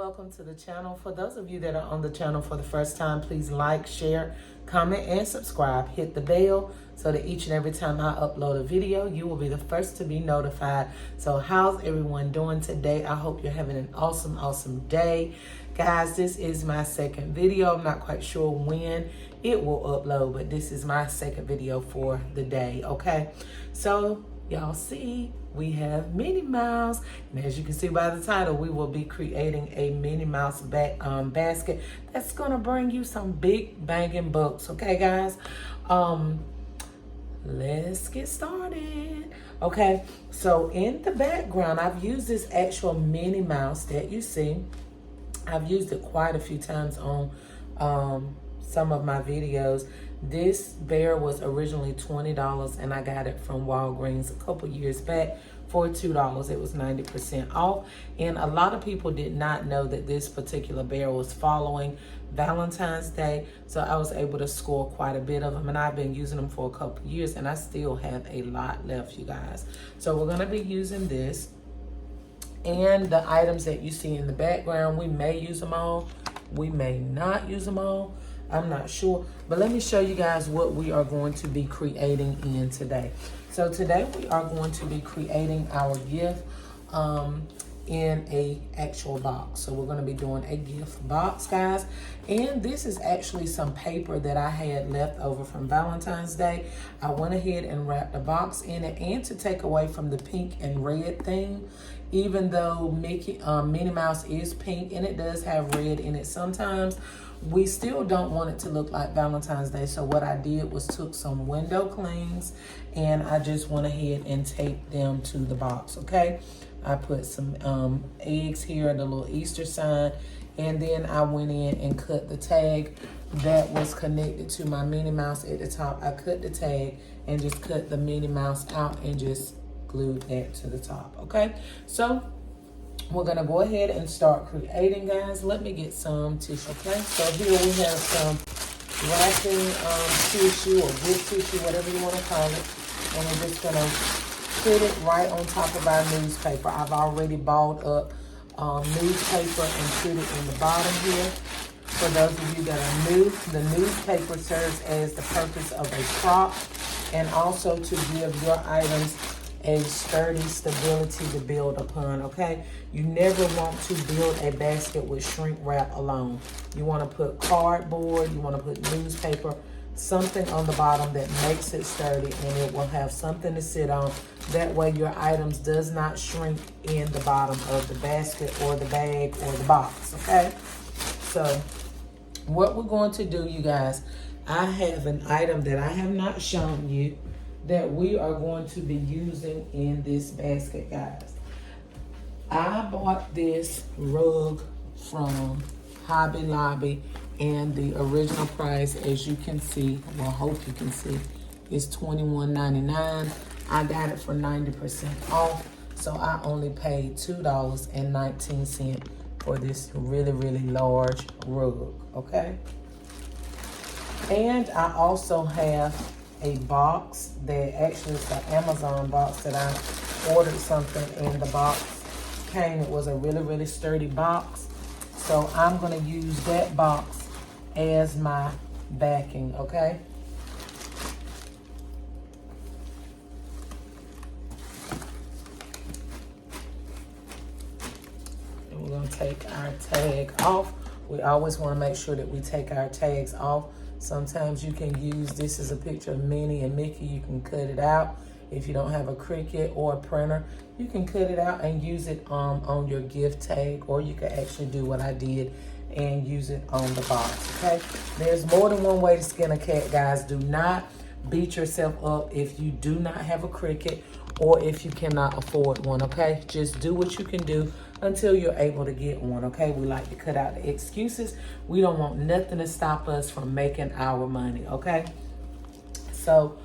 welcome to the channel. For those of you that are on the channel for the first time, please like, share, comment, and subscribe. Hit the bell so that each and every time I upload a video, you will be the first to be notified. So how's everyone doing today? I hope you're having an awesome day. Guys, this is my second video. I'm not quite sure when it will upload, but this is my second video for the day, okay? So y'all see, we have Minnie Mouse, and as you can see by the title, we will be creating a Minnie Mouse basket that's gonna bring you some big banging bucks, okay guys? Let's get started. Okay, so in the background, I've used this actual Minnie Mouse that you see. I've used it quite a few times on some of my videos. This bear was originally $20 and I got it from Walgreens a couple years back for $2. It was 90% off. And a lot of people did not know that this particular bear was following Valentine's Day. So I was able to score quite a bit of them, and I've been using them for a couple years and I still have a lot left, you guys. So we're gonna be using this. And the items that you see in the background, we may use them all, we may not use them all. I'm not sure, but let me show you guys what we are going to be creating in today. So today we are going to be creating our gift in a actual box. So we're going to be doing a gift box, guys. And this is actually some paper that I had left over from Valentine's Day. I went ahead and wrapped a box in it, and to take away from the pink and red thing, even though Minnie Mouse is pink and it does have red in it sometimes, we still don't want it to look like Valentine's Day. So what I did was took some window clings and I just went ahead and taped them to the box, okay? I put some eggs here, the little Easter sign, and then I went in and cut the tag that was connected to my Minnie Mouse at the top. I cut the tag and just cut the Minnie Mouse out and just glued that to the top, okay? So we're gonna go ahead and start creating, guys. Let me get some tissue, okay? So here we have some wrapping tissue or wood tissue, whatever you wanna call it. And we're just gonna put it right on top of our newspaper. I've already balled up newspaper and put it in the bottom here. For those of you that are new, the newspaper serves as the purpose of a prop and also to give your items a sturdy stability to build upon, okay? You never want to build a basket with shrink wrap alone. You want to put cardboard, you want to put newspaper, something on the bottom that makes it sturdy, and it will have something to sit on. That way your items does not shrink in the bottom of the basket or the bag or the box, okay? So what we're going to do, you guys, I have an item that I have not shown you that we are going to be using in this basket, guys. I bought this rug from Hobby Lobby, and the original price, as you can see, well, hope you can see, is $21.99. I got it for 90% off, so I only paid $2.19 for this really large rug, okay? And I also have a box that actually is an Amazon box that I ordered something, and the box came. It was a really sturdy box. So I'm gonna use that box as my backing, okay? And we're gonna take our tag off. We always wanna make sure that we take our tags off. Sometimes you can use, this is a picture of Minnie and Mickey. You can cut it out. If you don't have a Cricut or a printer, you can cut it out and use it on your gift tag, or you can actually do what I did and use it on the box, okay? There's more than one way to skin a cat, guys. Do not beat yourself up if you do not have a Cricut or if you cannot afford one, okay? Just do what you can do until you're able to get one, okay? We like to cut out the excuses. We don't want nothing to stop us from making our money, okay? So,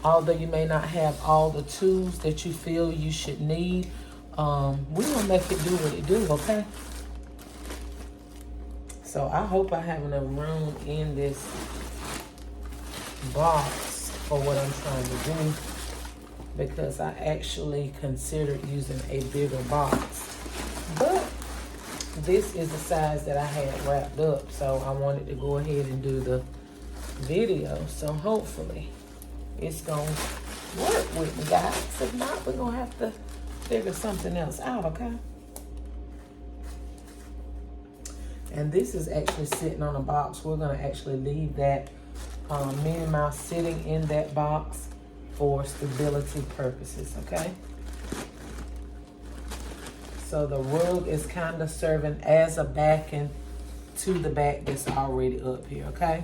although you may not have all the tools that you feel you should need, we will make it do what it do, okay? So I hope I have enough room in this box for what I'm trying to do, because I actually considered using a bigger box. But this is the size that I had wrapped up. So I wanted to go ahead and do the video. So hopefully it's going to work with me, guys. If not, we're going to have to figure something else out, okay? And this is actually sitting on a box. We're going to actually leave that Minnie Mouse sitting in that box for stability purposes, okay? So the rug is kind of serving as a backing to the back that's already up here, okay?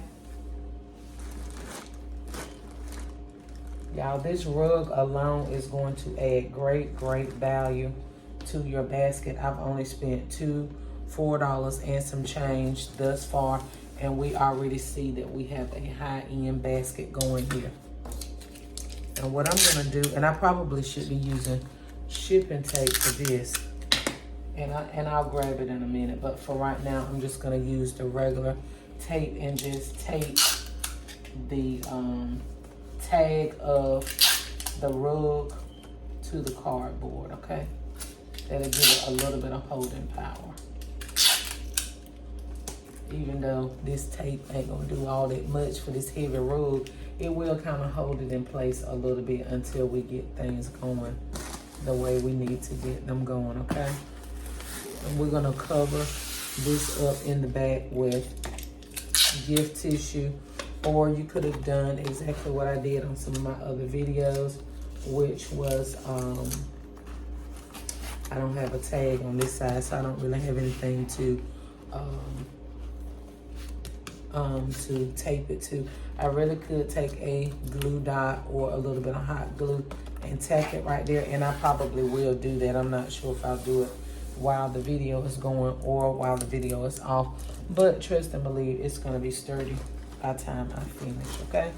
Y'all, this rug alone is going to add great, great value to your basket. I've only spent $4 and some change thus far, and we already see that we have a high-end basket going here. And what I'm gonna do, and I probably should be using shipping tape for this, and I'll grab it in a minute, but for right now, I'm just gonna use the regular tape and just tape the tag of the rug to the cardboard, okay? That'll give it a little bit of holding power. Even though this tape ain't gonna do all that much for this heavy rug, it will kind of hold it in place a little bit until we get things going the way we need to get them going, okay? And we're gonna cover this up in the back with gift tissue, or you could have done exactly what I did on some of my other videos, which was, I don't have a tag on this side, so I don't really have anything to tape it to. I really could take a glue dot or a little bit of hot glue and tack it right there, and I probably will do that. I'm not sure if I'll do it while the video is going or while the video is off, but trust and believe it's gonna be sturdy by the time I finish, okay?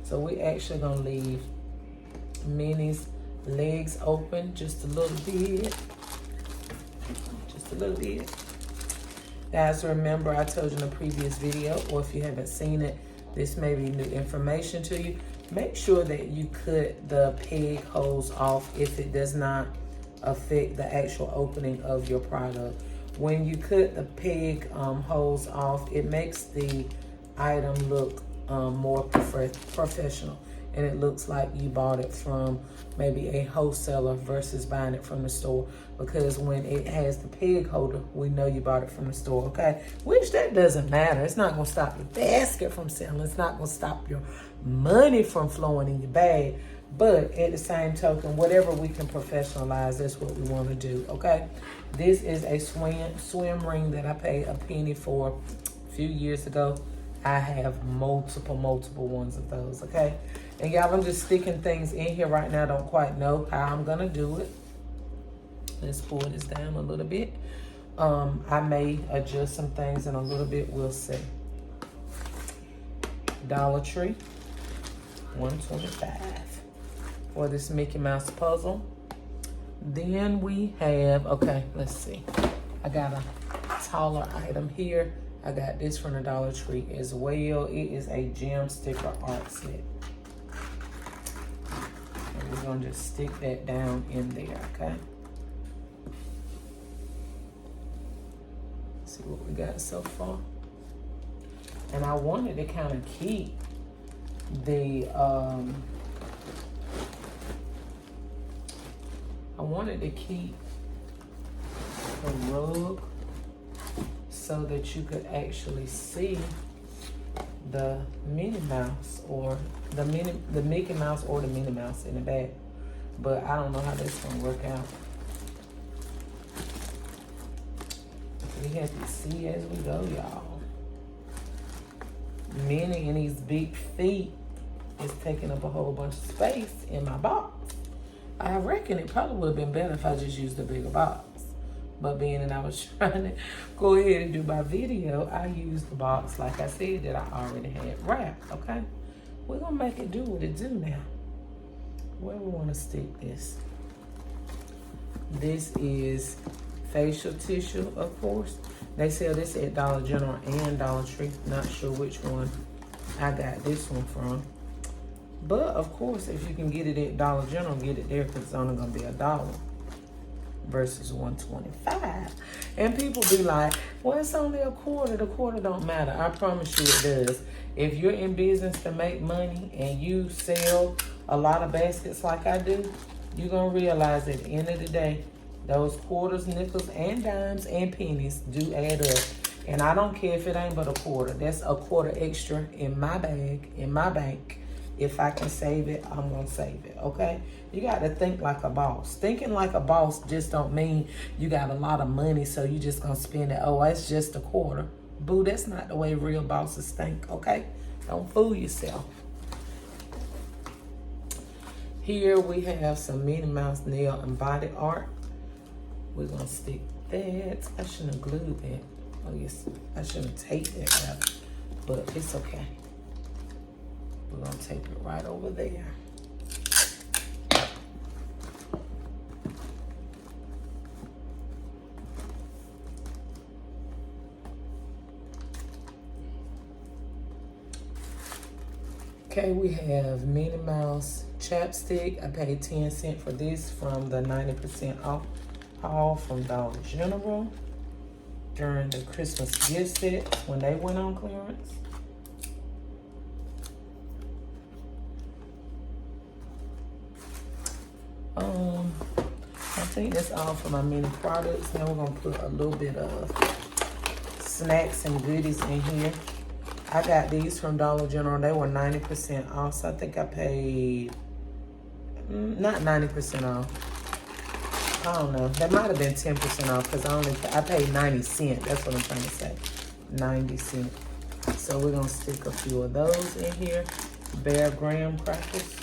So we actually gonna leave Minnie's legs open just a little bit. Just a little bit. Guys, remember I told you in a previous video, or if you haven't seen it, this may be new information to you. Make sure that you cut the peg holes off if it does not affect the actual opening of your product. When you cut the peg holes off, it makes the item look more professional, and it looks like you bought it from maybe a wholesaler versus buying it from the store, because when it has the peg holder, we know you bought it from the store, okay? Which that doesn't matter. It's not gonna stop your basket from selling. It's not gonna stop your money from flowing in your bag. But at the same token, whatever we can professionalize, that's what we wanna do, okay? This is a swim ring that I paid a penny for a few years ago. I have multiple ones of those, okay? And y'all, I'm just sticking things in here right now. Don't quite know how I'm gonna do it. Let's pull this down a little bit. I may adjust some things in a little bit, we'll see. Dollar Tree, $1.25 for this Mickey Mouse puzzle. Then we have, okay, let's see. I got a taller item here. I got this from the Dollar Tree as well. It is a gem sticker art set. And we're gonna just stick that down in there, okay? See what we got so far. And I wanted to kind of keep the, the rug so that you could actually see the Minnie Mouse or the Mickey Mouse or the Minnie Mouse in the back. But I don't know how that's gonna work out. We have to see as we go, y'all. Minnie and these big feet is taking up a whole bunch of space in my box. I reckon it probably would have been better if I just used a bigger box. But being that I was trying to go ahead and do my video, I used the box, like I said, that I already had wrapped, okay? We're gonna make it do what it do now. Where we wanna stick this? This is facial tissue, of course. They sell this at Dollar General and Dollar Tree. Not sure which one I got this one from. But of course, if you can get it at Dollar General, get it there because it's only gonna be $1. versus $1.25. And people be like, well, it's only a quarter. The quarter don't matter. I promise you it does. If you're in business to make money and you sell a lot of baskets like I do, you're going to realize at the end of the day, those quarters, nickels, and dimes and pennies do add up. And I don't care if it ain't but a quarter. That's a quarter extra in my bag, in my bank. If I can save it, I'm going to save it, okay? You got to think like a boss. Thinking like a boss just don't mean you got a lot of money, so you just going to spend it. Oh, it's just a quarter. Boo, that's not the way real bosses think, okay? Don't fool yourself. Here we have some Minnie Mouse nail and body art. We're going to stick that. I shouldn't have glued that. Oh, yes. I shouldn't have taped that out. But it's okay. We're going to tape it right over there. Okay, we have Minnie Mouse chapstick. I paid 10 cents for this from the 90% off haul from Dollar General during the Christmas gift set when they went on clearance. I think that's all for my mini products. Now we're gonna put a little bit of snacks and goodies in here. I got these from Dollar General. They were 90% off, so I think I paid, not 90% off. I don't know. That might have been 10% off because I paid 90 cents. That's what I'm trying to say. 90 cents. So we're gonna stick a few of those in here. Bear graham crackers.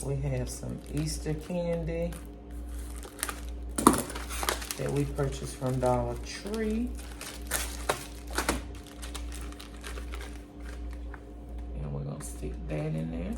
We have some Easter candy that we purchased from Dollar Tree. And we're gonna stick that in there.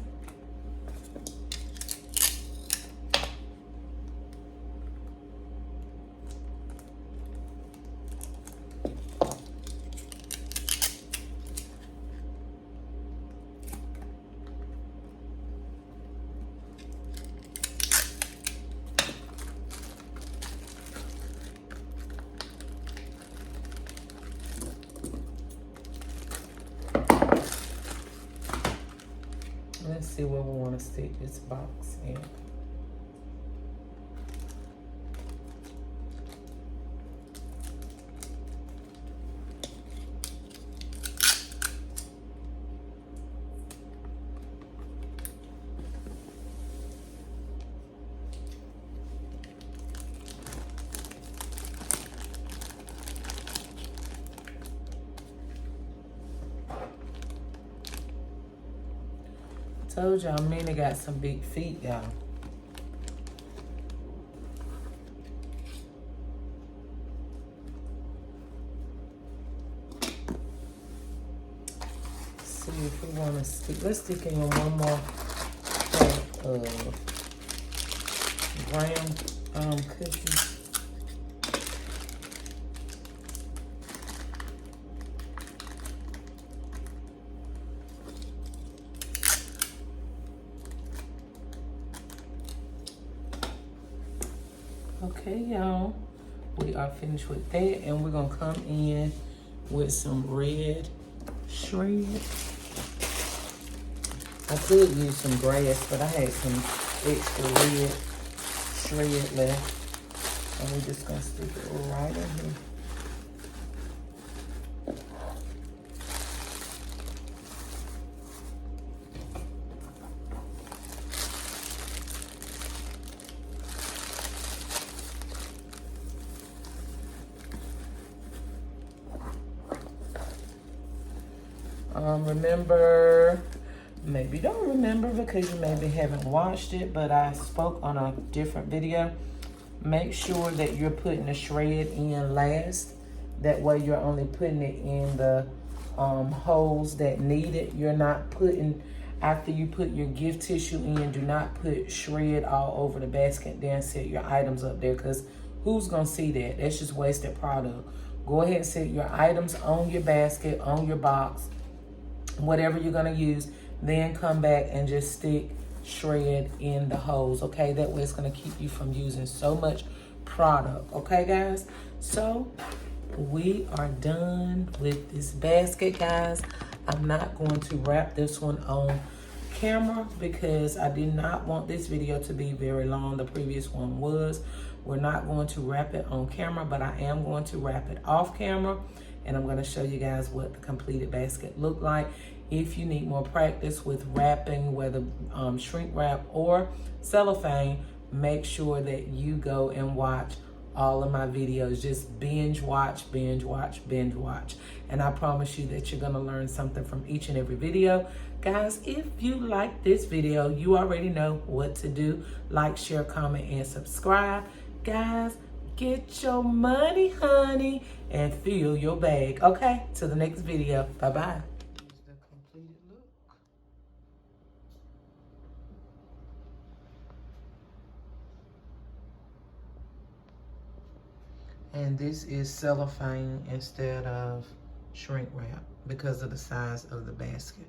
Let's see where we want to stick this box in. Told y'all, Minnie got some big feet, y'all. See if we want to stick. Let's stick in one more pack of graham cookies. Okay, y'all, we are finished with that, and we're gonna come in with some red shred. I could use some grass, but I had some extra red shred left, and we're just gonna stick it right in here. Remember, maybe you don't remember because you maybe haven't watched it, but I spoke on a different video. Make sure that you're putting the shred in last. That way you're only putting it in the holes that need it. You're not putting, after you put your gift tissue in, do not put shred all over the basket, then set your items up there, because who's gonna see that? That's just wasted product. Go ahead and set your items on your basket, on your box, whatever you're gonna use. Then come back and just stick shred in the holes, okay? That way it's gonna keep you from using so much product, okay guys? So we are done with this basket, guys. I'm not going to wrap this one on camera because I did not want this video to be very long. The previous one was. We're not going to wrap it on camera, but I am going to wrap it off camera, and I'm going to show you guys what the completed basket looked like. If you need more practice with wrapping, whether shrink wrap or cellophane, make sure that you go and watch all of my videos. Just binge watch, binge watch, binge watch. And I promise you that you're gonna learn something from each and every video. Guys, if you like this video, you already know what to do. Like, share, comment, and subscribe. Guys, get your money, honey, and fill your bag. Okay, till the next video. Bye-bye. The completed look. And this is cellophane instead of shrink wrap because of the size of the basket.